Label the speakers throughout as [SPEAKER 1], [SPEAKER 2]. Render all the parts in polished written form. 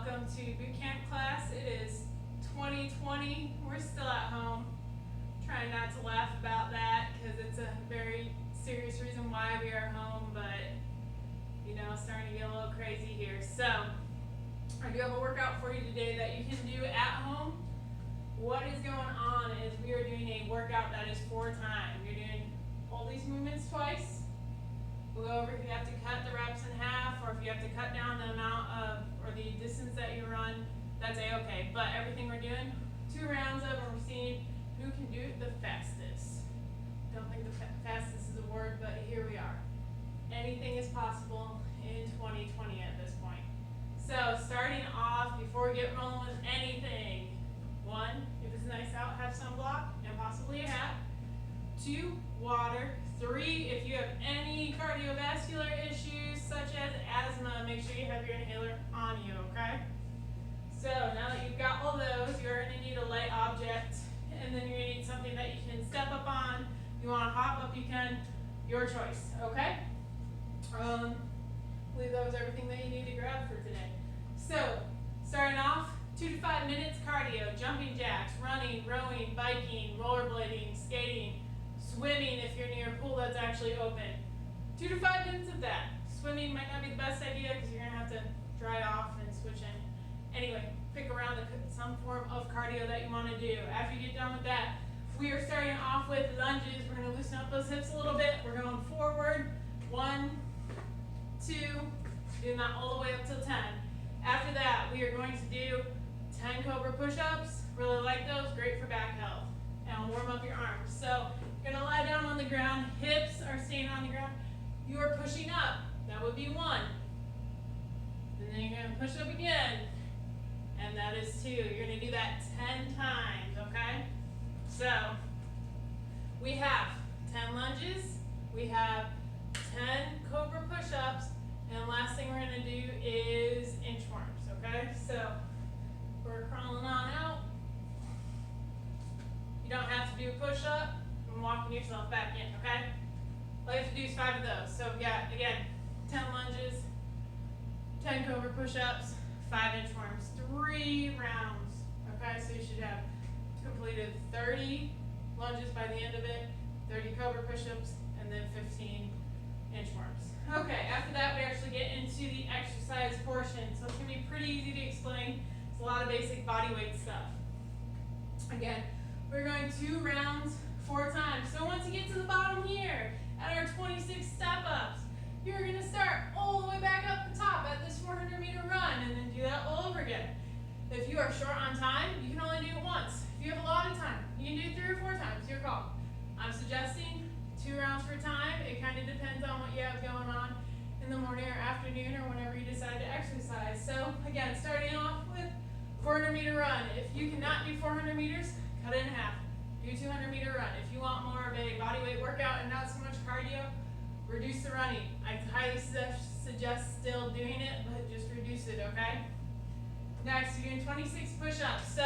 [SPEAKER 1] welcome to boot camp class. It is 2020. We're still at home. Trying not to laugh about that because it's a very serious reason why we are home, but you know, starting to get a little crazy here. So I do have a workout for you today that you can do at home. What is going on is we are doing a workout that is 4 times. You're doing all these movements twice. We'll go over if you have to cut the reps in half, or if you have to cut down the amount of, or the distance that you run, that's a-okay. But everything we're doing, 2 rounds of, and we're seeing who can do it the fastest. Don't think the fastest is a word, but here we are. Anything is possible in 2020 at this point. So starting off, before we get rolling with anything, 1, if it's nice out, have sunblock and possibly a hat. 2, water. 3, if you have any cardiovascular issues such as asthma, make sure you have your inhaler on you, okay? So now that you've got all those, you're going to need a light object, and then you're going to need something that you can step up on. You want to hop up, you can. Your choice, okay? I believe that was everything that you need to grab for today. So, starting off, 2 to 5 minutes cardio, jumping jacks, running, rowing, biking, rollerblading, skating, swimming if you're near a pool that's actually open. 2 to 5 minutes of that. Swimming might not be the best idea because you're going to have to dry off and switch in. Anyway, pick around some form of cardio that you want to do. After you get done with that, we are starting off with lunges. We're going to loosen up those hips a little bit. We're going forward. 1, 2, doing that all the way up till 10. After that, we are going to do 10 Cobra Push Ups. Really like those, great for back health. And warm up your arms. So you're going to lie down on the ground, hips are staying on the ground. You are pushing up, that would be 1. And then you're going to push up again, and that is 2. You're going to do that 10 times, okay? So we have 10 lunges, we have 10 Cobra Push Ups, and last thing we're going to do is inchworms, okay? So we're crawling on out. You don't have to do a push-up and walking yourself back in, okay? All you have to do is 5 of those. So we got, again, 10 lunges, 10 Cobra Push-Ups, 5 inchworms, 3 rounds, okay? So you should have completed 30 lunges by the end of it, 30 Cobra Push-Ups, and then 15 inchworms. Okay, after that we actually get into the exercise portion. So it's going to be pretty easy to explain. It's a lot of basic body weight stuff. Again, we're going 2 rounds, 4 times. So once you get to the bottom here, at our 26 step-ups, you're going to start all the way back up the top at this 400-meter run, and then do that all over again. If you are short on time, you can only do it once. If you have a lot of time, you can do it 3 or 4 times, your call. I'm suggesting 2 rounds per time. It kind of depends on what you have going on in the morning or afternoon or whenever you decide to exercise. So again, starting off with 400-meter run. If you cannot do 400 meters, cut it in half. Do a 200-meter run. If you want more of a body weight workout and not so much cardio, reduce the running. I highly suggest still doing it, but just reduce it, okay? Next, you're doing 26 push-ups. So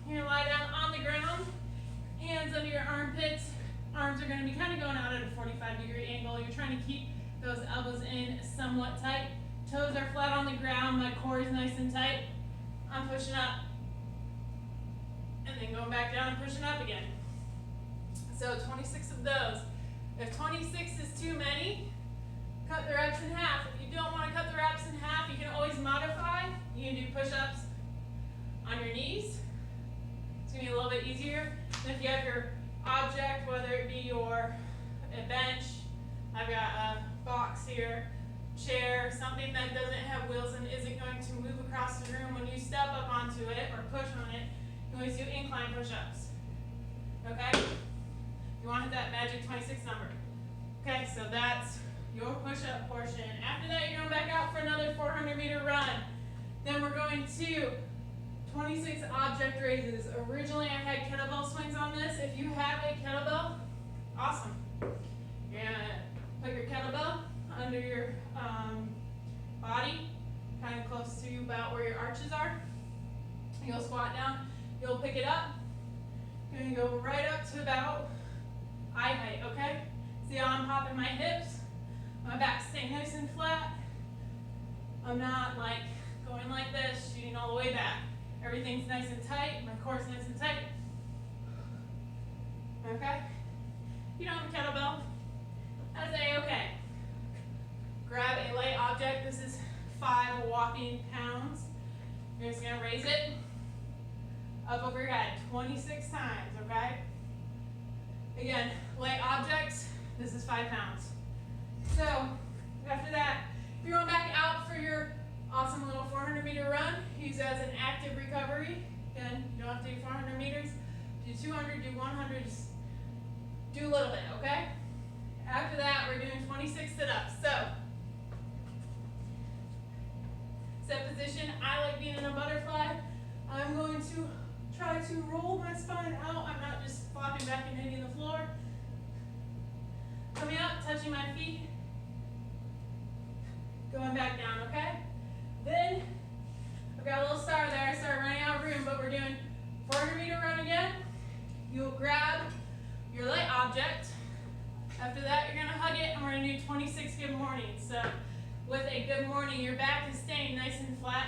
[SPEAKER 1] you're going to lie down on the ground, hands under your armpits. Arms are going to be kind of going out at a 45-degree angle. You're trying to keep those elbows in somewhat tight. Toes are flat on the ground. My core is nice and tight. I'm pushing up. And then going back down and pushing up again. So 26 of those. If 26 is too many, cut the reps in half. If you don't want to cut the reps in half, you can always modify. You can do push-ups on your knees. It's going to be a little bit easier. And if you have your object, whether it be a bench, I've got a box here, chair, something that doesn't have wheels and isn't going to move across the room when you step up onto it or push on it, you always do incline push-ups. Okay? You want to hit that magic 26 number. Okay, so that's your push-up portion. After that, you're going back out for another 400-meter run. Then we're going to 26 object raises. Originally, I had kettlebell swings on this. If you have a kettlebell, awesome. You're going to put your kettlebell under your body, kind of close to about where your arches are. You'll squat down. You'll pick it up. You're going to go right up to about eye height, okay? See how I'm popping my hips? My back's staying nice and flat. I'm not like going like this, shooting all the way back. Everything's nice and tight, my core's nice and tight. Okay? If you don't have a kettlebell, that's A-okay. Grab a light object. This is 5 walking pounds. You're just gonna raise it up over your head 26 times, okay? Again, light objects, this is 5 pounds. So, after that, if you're going back out for your awesome little 400-meter run, use it as an active recovery. Again, you don't have to do 400 meters. Do 200, do 100, just do a little bit, okay? After that, we're doing 26 sit-ups. So, set position. I like being in a butterfly. I'm going to try to roll my spine out. I'm not just flopping back and hitting the floor. Coming up, touching my feet. Going back down, okay? Then, I've got a little star there. I started running out of room, but we're doing 400-meter run again. You'll grab your light object. After that, you're gonna hug it, and we're gonna do 26 good mornings. So, with a good morning, your back is staying nice and flat,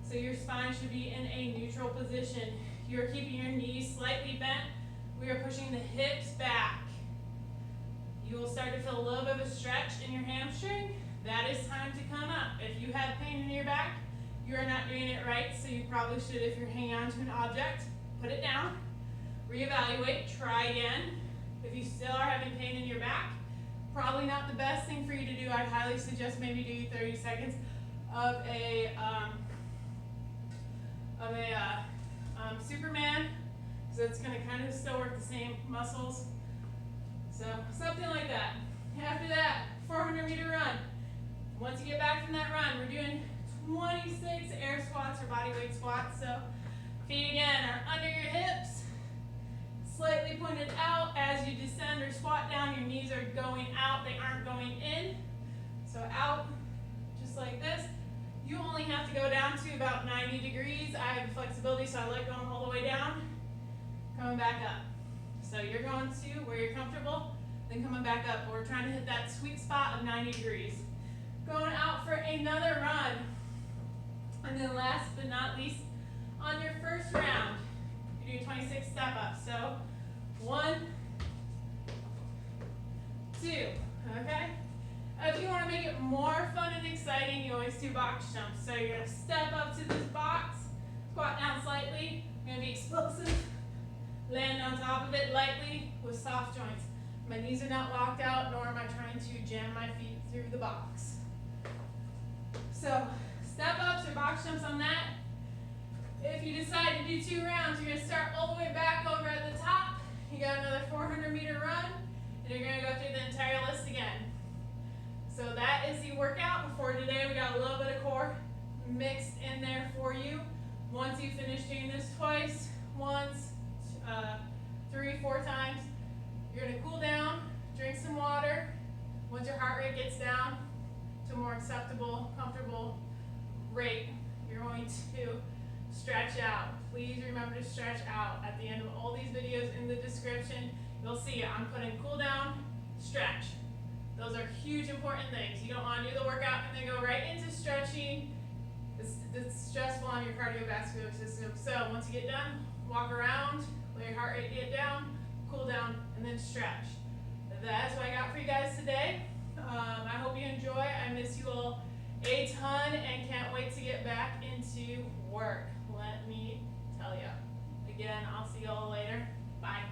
[SPEAKER 1] so your spine should be in a neutral position. You're keeping your knees slightly bent. We are pushing the hips back. You will start to feel a little bit of a stretch in your hamstring. That is time to come up. If you have pain in your back, you are not doing it right, so you probably should, if you're hanging on to an object, put it down, reevaluate, try again. If you still are having pain in your back, probably not the best thing for you to do. I'd highly suggest maybe do 30 seconds of a Superman, so it's going to kind of still work the same muscles. So something like that. After that, 400-meter run. Once you get back from that run, we're doing 26 air squats or body weight squats. So feet again are under your hips, slightly pointed out. As you descend or squat down, your knees are going out, they aren't going in. So out, just like this. You only have to go down to about 90 degrees. I have flexibility, so I like going all the way down, coming back up. So you're going to where you're comfortable, then coming back up. But we're trying to hit that sweet spot of 90 degrees. Going out for another run. And then last but not least, on your first round, you do 26 step-ups. So 1, 2, okay? If you want to make it more fun and exciting, you always do box jumps. So you're going to step up to this box, squat down slightly, you're going to be explosive, land on top of it lightly with soft joints. My knees are not locked out, nor am I trying to jam my feet through the box. So step ups or box jumps on that. If you decide to do 2 rounds, you're going to start all the way back over at the top. You got another 400-meter run, and you're going to go through the entire list again. So that is the workout. Before today, we got a little bit of core mixed in there for you. Once you finish doing this twice, once, 3, 4 times, you're going to cool down, drink some water. Once your heart rate gets down to a more acceptable, comfortable rate, you're going to stretch out. Please remember to stretch out. At the end of all these videos in the description, you'll see I'm putting cool down, stretch. Those are huge important things. You don't want to do the workout and then go right into stretching. It's stressful on your cardiovascular system. So once you get done, walk around, let your heart rate get down, cool down, and then stretch. That's what I got for you guys today. I hope you enjoy. I miss you all a ton and can't wait to get back into work. Let me tell you. Again, I'll see you all later. Bye.